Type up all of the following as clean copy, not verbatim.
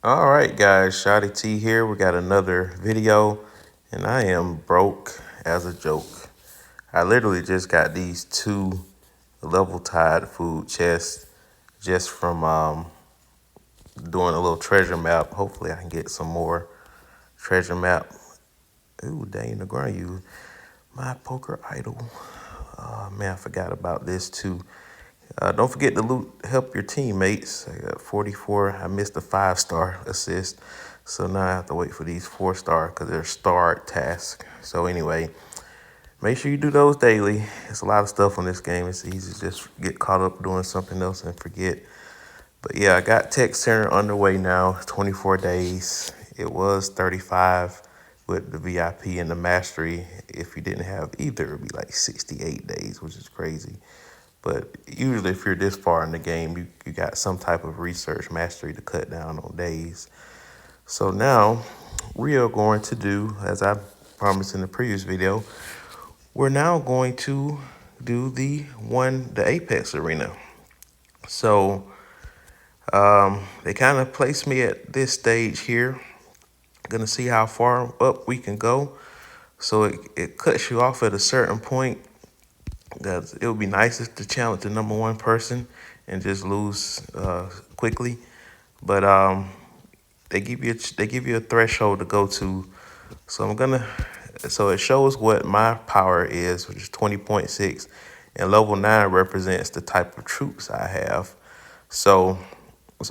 All right, guys, Shotty T here. We got another video, and I am broke as a joke. I literally just got these two level tied food chests just from doing a little treasure map. Hopefully, I can get some more treasure map. Ooh, Dane Negron, you my poker idol. Man, I forgot about this too. Don't forget to loot, help your teammates. I got 44. I missed a 5-star assist. So now I have to wait for these 4-star because they're starred tasks. So anyway, make sure you do those daily. It's a lot of stuff on this game. It's easy to just get caught up doing something else and forget. But yeah, I got Tech Center underway now, 24 days. It was 35 with the VIP and the Mastery. If you didn't have either, it'd be like 68 days, which is crazy. But usually if you're this far in the game, you got some type of research mastery to cut down on days. So now we are going to do, as I promised in the previous video, we're now going to do the Apex Arena. So they kind of placed me at this stage here. Gonna see how far up we can go. So it cuts you off at a certain point. It would be nicest to challenge the #1 person and just lose quickly, but they give you a threshold to go to. So it shows what my power is, which is 20.6, and level 9 represents the type of troops I have. So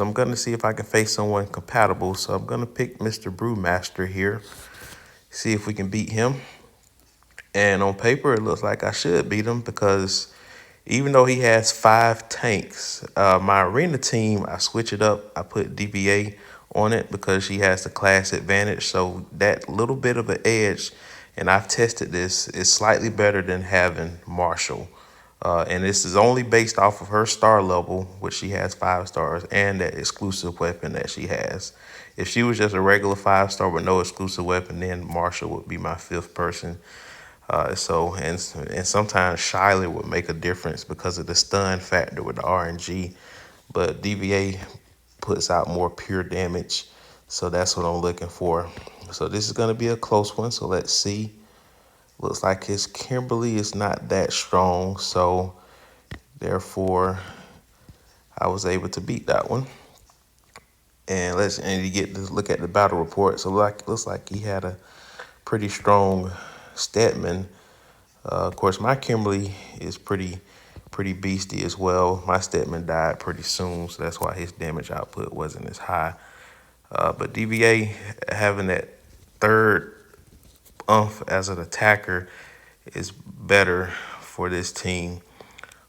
I'm gonna see if I can face someone compatible. So I'm gonna pick Mr. Brewmaster here, see if we can beat him. And on paper, it looks like I should beat him because even though he has 5 tanks, my arena team, I switch it up. I put DBA on it because she has the class advantage. So that little bit of an edge, and I've tested this, is slightly better than having Marshall. And this is only based off of her star level, which she has 5 stars, and that exclusive weapon that she has. If she was just a regular 5-star with no exclusive weapon, then Marshall would be my 5th person. And sometimes Shyler would make a difference because of the stun factor with the RNG, but DVA puts out more pure damage, so that's what I'm looking for. So this is going to be a close one, so let's see. Looks like his Kimberly is not that strong, so therefore I was able to beat that one. And you get to look at the battle report. So looks like he had a pretty strong Stedman. Of course, my Kimberly is pretty beasty as well. My Stedman died pretty soon, so that's why his damage output wasn't as high. But DVA having that third umph as an attacker is better for this team.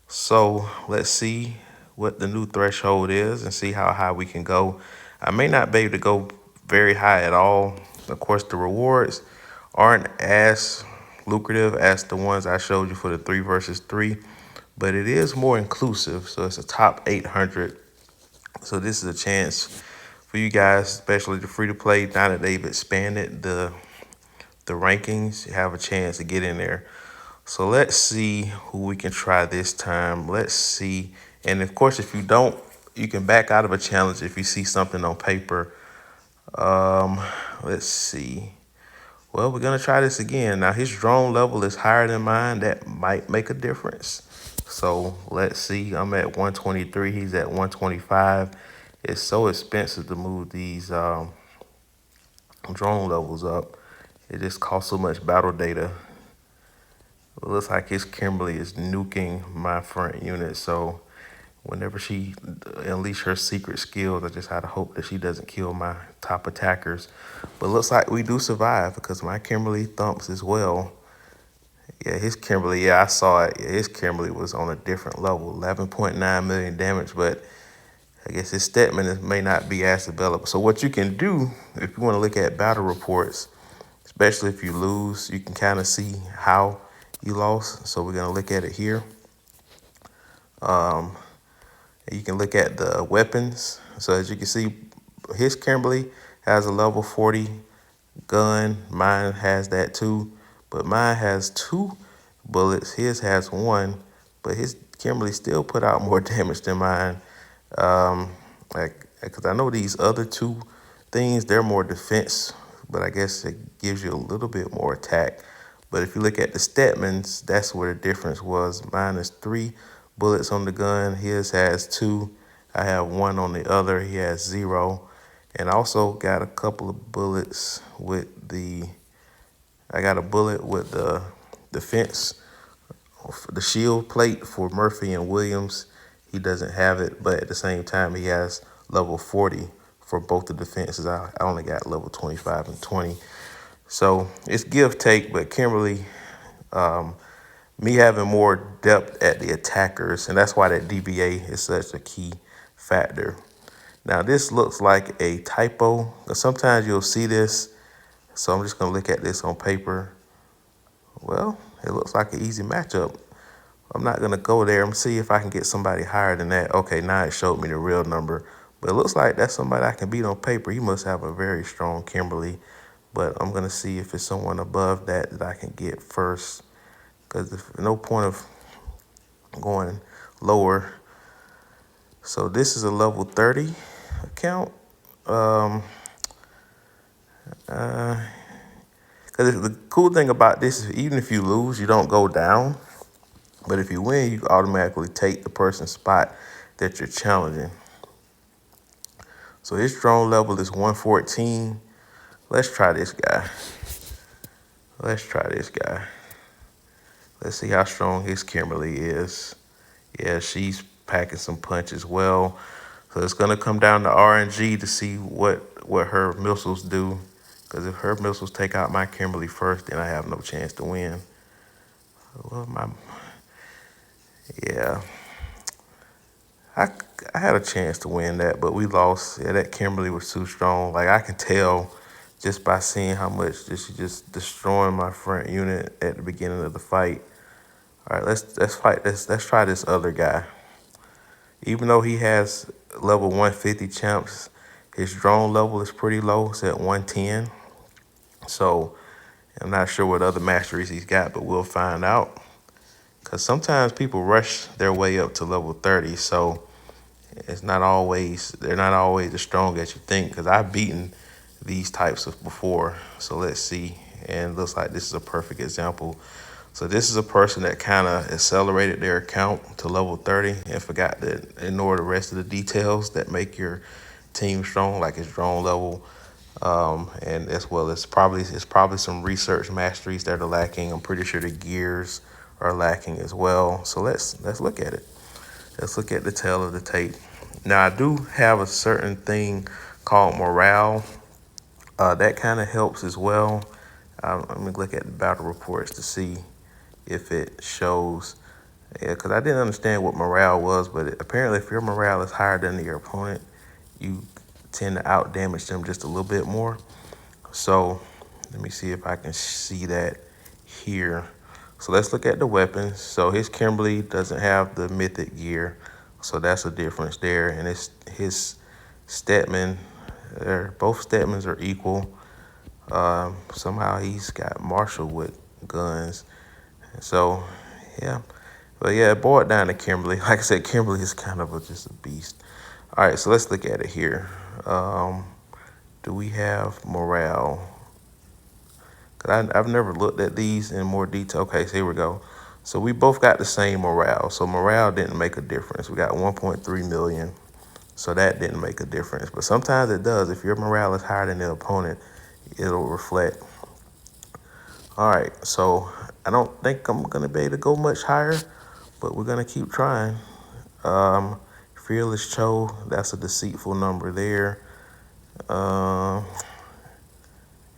So let's see what the new threshold is and see how high we can go. I may not be able to go very high at all. Of course, the rewards aren't as lucrative as the ones I showed you for the 3 versus 3, but it is more inclusive. So it's a top 800. So this is a chance for you guys, especially the free to play. Now that they've expanded the rankings, you have a chance to get in there. So let's see who we can try this time. Let's see. And of course, if you don't, you can back out of a challenge if you see something on paper. Let's see. Well, we're going to try this again. Now, his drone level is higher than mine. That might make a difference. So let's see. I'm at 123. He's at 125. It's so expensive to move these drone levels up. It just costs so much battle data. It looks like his Kimberly is nuking my front unit. So whenever she unleash her secret skills, I just had to hope that she doesn't kill my top attackers. But looks like we do survive because my Kimberly thumps as well. Yeah, his Kimberly, yeah, I saw it. Yeah, his Kimberly was on a different level, 11.9 million damage, but I guess his Stedman may not be as developed. So what you can do, if you want to look at battle reports, especially if you lose, you can kind of see how you lost. So we're going to look at it here. You can look at the weapons. So as you can see, his Kimberly has a level 40 gun. Mine has that too, but mine has 2 bullets. His has 1, but his Kimberly still put out more damage than mine. Because I know these other 2 things, they're more defense, but I guess it gives you a little bit more attack. But if you look at the Stedmans, that's where the difference was. Mine is 3 bullets on the gun. His has 2. I have 1 on the other. He has 0. And I also got a couple of bullets with I got a bullet with the defense, the shield plate for Murphy and Williams. He doesn't have it, but at the same time, he has level 40 for both the defenses. I only got level 25 and 20. So it's give take, but Kimberly, me having more depth at the attackers, and that's why that DBA is such a key factor. Now this looks like a typo. Sometimes you'll see this, so I'm just gonna look at this on paper. Well, it looks like an easy matchup. I'm not gonna go there. I'm see if I can get somebody higher than that. Okay, now it showed me the real number, but it looks like that's somebody I can beat on paper. He must have a very strong Kimberly, but I'm gonna see if it's someone above that I can get first, because there's no point of going lower. So this is a level 30 account. Because the cool thing about this is even if you lose, you don't go down. But if you win, you automatically take the person's spot that you're challenging. So his drone level is 114. Let's try this guy. Let's see how strong his Kimberly is. Yeah, she's packing some punch as well. So it's gonna come down to RNG to see what her missiles do. Because if her missiles take out my Kimberly first, then I have no chance to win. Well, yeah, I had a chance to win that, but we lost. Yeah, that Kimberly was too strong. Like I can tell just by seeing how much she's just destroying my front unit at the beginning of the fight. All right, let's fight this. Let's try this other guy. Even though he has level 150 champs, his drone level is pretty low. It's at 110. So I'm not sure what other masteries he's got, but we'll find out. Because sometimes people rush their way up to level 30. So they're not always as strong as you think. Because I've beaten these types of before. So let's see. And it looks like this is a perfect example. So this is a person that kind of accelerated their account to level 30 and forgot to ignore the rest of the details that make your team strong, like his drone level, and as well as probably some research masteries that are lacking. I'm pretty sure the gears are lacking as well. So let's look at it. Let's look at the tail of the tape. Now I do have a certain thing called morale. That kind of helps as well. Let me look at the battle reports to see if it shows. Yeah, because I didn't understand what morale was, but apparently if your morale is higher than your opponent, you tend to out damage them just a little bit more. So let me see if I can see that here. So let's look at the weapons. So his Kimberly doesn't have the mythic gear, so that's a difference there. And his Stedman, both Stedmans are equal. Somehow he's got Marshall with guns. So yeah, but yeah, it boiled down to Kimberly. Like I said, Kimberly is kind of just a beast. All right, so let's look at it here. Do we have morale? Cause I've never looked at these in more detail. Okay, so here we go. So we both got the same morale. So morale didn't make a difference. We got 1.3 million. So that didn't make a difference. But sometimes it does. If your morale is higher than the opponent, it'll reflect. All right, so I don't think I'm gonna be able to go much higher, but we're gonna keep trying. Fearless Cho, that's a deceitful number there.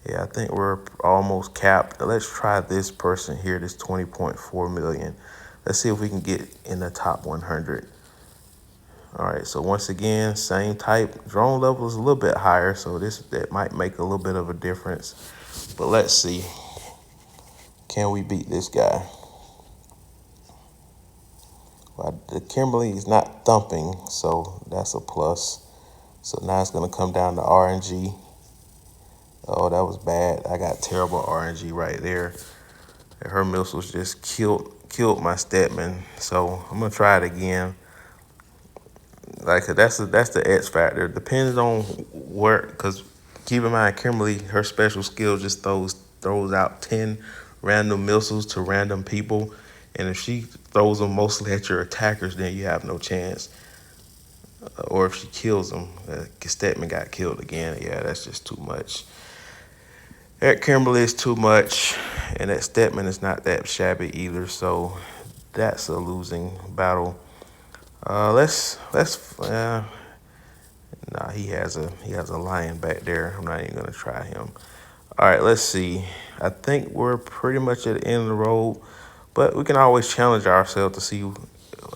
Yeah, I think we're almost capped. Let's try this person here, this 20.4 million. Let's see if we can get in the top 100. All right, so once again, same type. Drone level is a little bit higher, so that might make a little bit of a difference. But let's see. Can we beat this guy? Well, the Kimberly is not thumping, so that's a plus. So now it's gonna come down to RNG. Oh, that was bad. I got terrible RNG right there. Her missiles just killed my Stedman. So I'm gonna try it again. Like that's the X factor. Depends on where, because Keep in mind, Kimberly, her special skill just throws out 10 random missiles to random people. And if she throws them mostly at your attackers, then you have no chance. Or if she kills them, Stetman got killed again. Yeah, that's just too much. That Kimberly is too much, and that Stetman is not that shabby either. So that's a losing battle. Nah, he has a lion back there. I'm not even gonna try him. All right, let's see. I think we're pretty much at the end of the road, but we can always challenge ourselves to see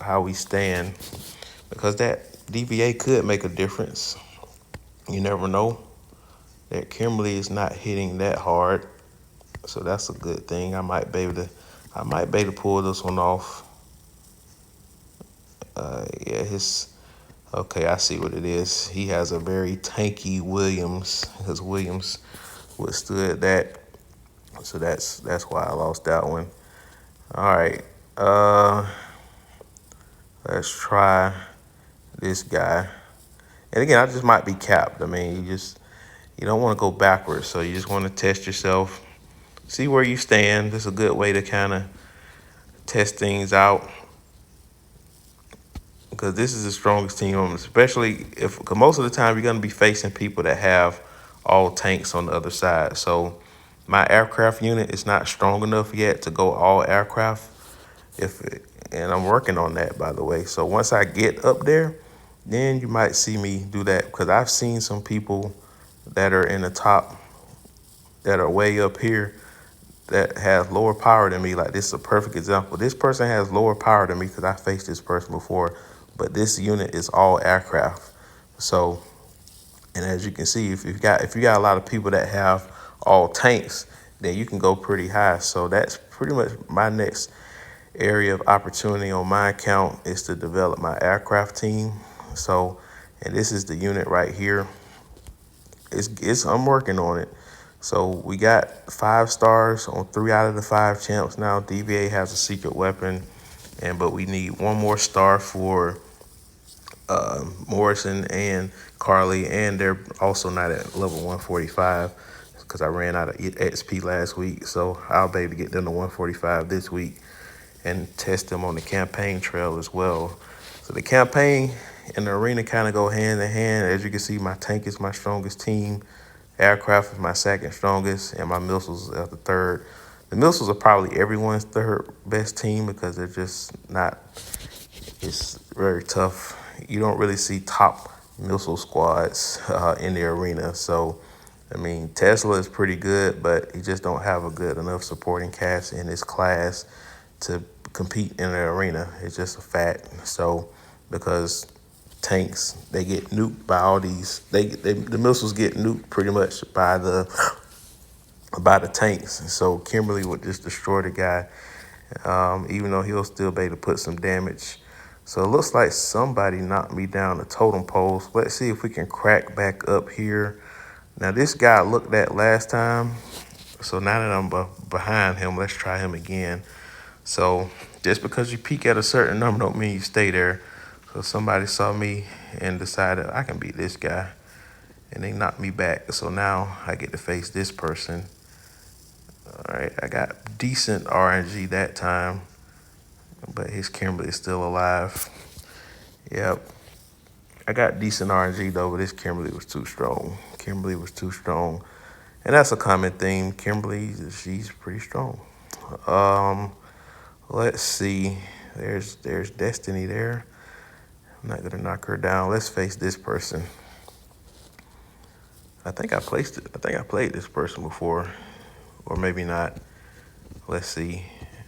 how we stand because that DVA could make a difference. You never know. That Kimberly is not hitting that hard, so that's a good thing. I might be able to pull this one off. Yeah, okay, I see what it is. He has a very tanky Williams, because Williams withstood that. So that's why I lost that one. All right. Let's try this guy. And again, I just might be capped. I mean, you don't want to go backwards, so you just want to test yourself, see where you stand. This is a good way to kind of test things out because this is the strongest team, especially cause most of the time you're going to be facing people that have all tanks on the other side. So my aircraft unit is not strong enough yet to go all aircraft. And I'm working on that, by the way. So once I get up there, then you might see me do that because I've seen some people that are in the top that are way up here that has lower power than me. Like this is a perfect example. This person has lower power than me because I faced this person before, but this unit is all aircraft. So, and as you can see, if you got a lot of people that have all tanks, then you can go pretty high. So that's pretty much my next area of opportunity on my account is to develop my aircraft team. So, and this is the unit right here. I'm working on it. So we got 5 stars on 3 out of the 5 champs now. DVA has a secret weapon, but we need 1 more star for Morrison and Carly, and they're also not at level 145 because I ran out of XP last week. So I'll be able to get them to 145 this week and test them on the campaign trail as well. So the campaign and the arena kind of go hand in hand. As you can see, my tank is my strongest team. Aircraft is my second strongest, and my missiles are the third. The missiles are probably everyone's third best team because they're just not, it's very tough. You don't really see top missile squads in the arena. So, I mean, Tesla is pretty good, but he just don't have a good enough supporting cast in his class to compete in the arena. It's just a fact. So, because tanks, they get nuked by all these. The missiles get nuked pretty much by the tanks. So Kimberly would just destroy the guy, even though he'll still be able to put some damage. So it looks like somebody knocked me down the totem poles. Let's see if we can crack back up here. Now this guy I looked at last time. So now that I'm behind him, let's try him again. So just because you peak at a certain number don't mean you stay there. So somebody saw me and decided I can beat this guy, and they knocked me back. So now I get to face this person. All right, I got decent RNG that time, but his Kimberly is still alive. Yep, I got decent RNG though, but this Kimberly was too strong. Kimberly was too strong, and that's a common theme. Kimberly, she's pretty strong. Let's see. There's Destiny there. I'm not gonna knock her down. Let's face this person. I think I played this person before, or maybe not. Let's see.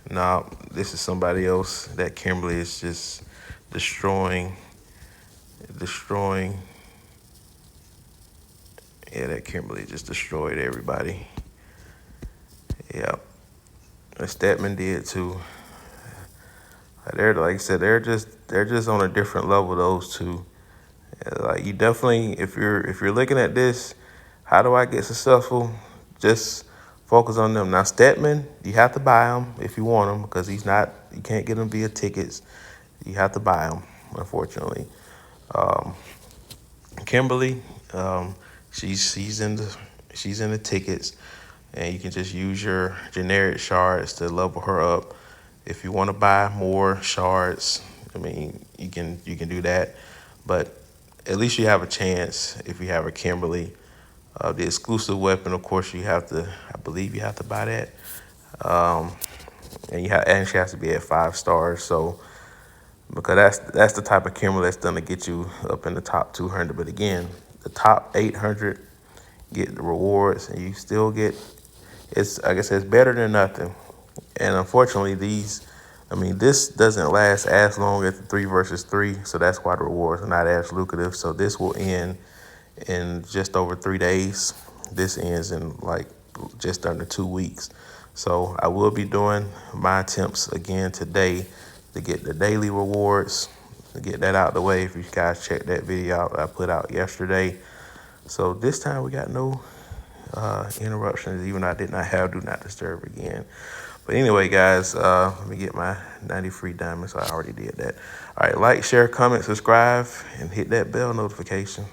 No, this is somebody else. That Kimberly is just destroying. Yeah, that Kimberly just destroyed everybody. Yeah, Statman did too. They're, like I said, they're just on a different level. Those two. Like you definitely, if you're looking at this, how do I get successful? Just focus on them. Now Statman, you have to buy him if you want him because you can't get him via tickets. You have to buy him, unfortunately. Kimberly, She's in the tickets, and you can just use your generic shards to level her up. If you want to buy more shards, I mean, you can do that, but at least you have a chance if you have a Kimberly. The exclusive weapon, of course, I believe you have to buy that, um, and she has to be at 5 stars. So because that's the type of Kimberly that's gonna get you up in the top 200. But again, the top 800 get the rewards, and you still get, it's like I said, it's better than nothing. And unfortunately, this doesn't last as long as the 3 versus 3, so that's why the rewards are not as lucrative. So this will end in just over 3 days. This ends in like just under 2 weeks. So I will be doing my attempts again today to get the daily rewards, to get that out the way. If you guys check that video out I put out yesterday. So this time we got no interruptions, even though I did not have Do Not Disturb again. But anyway, guys, let me get my 90 free diamonds. I already did that. All right, like, share, comment, subscribe, and hit that bell notification.